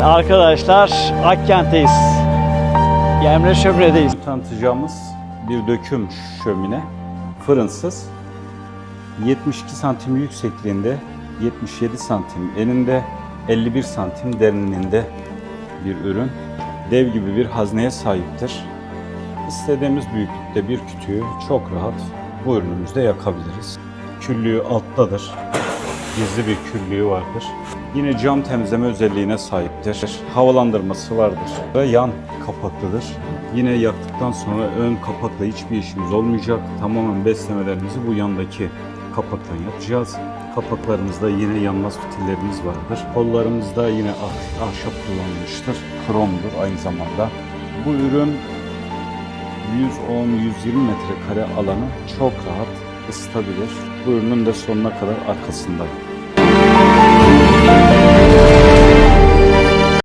Arkadaşlar Akkent'teyiz. Emre Şömine'deyiz. Tanıtacağımız bir döküm şömine, fırınsız, 72 santim yüksekliğinde, 77 santim eninde, 51 santim derinliğinde bir ürün. Dev gibi bir hazneye sahiptir. İstediğimiz büyüklükte bir kütüğü çok rahat bu ürünümüzde yakabiliriz. Küllüğü alttadır. Gizli bir küllüğü vardır. Yine cam temizleme özelliğine sahiptir. Havalandırması vardır ve yan kapaklıdır. Yine yaktıktan sonra ön kapakla hiçbir işimiz olmayacak. Tamamen beslemelerimizi bu yandaki kapaktan yapacağız. Kapaklarımızda yine yanmaz fitillerimiz vardır. Kollarımızda yine ahşap kullanılmıştır. Kromdur aynı zamanda. Bu ürün 110-120 metrekare alanı çok rahat ısıtabilir. Bu ürünün de sonuna kadar arkasındayım.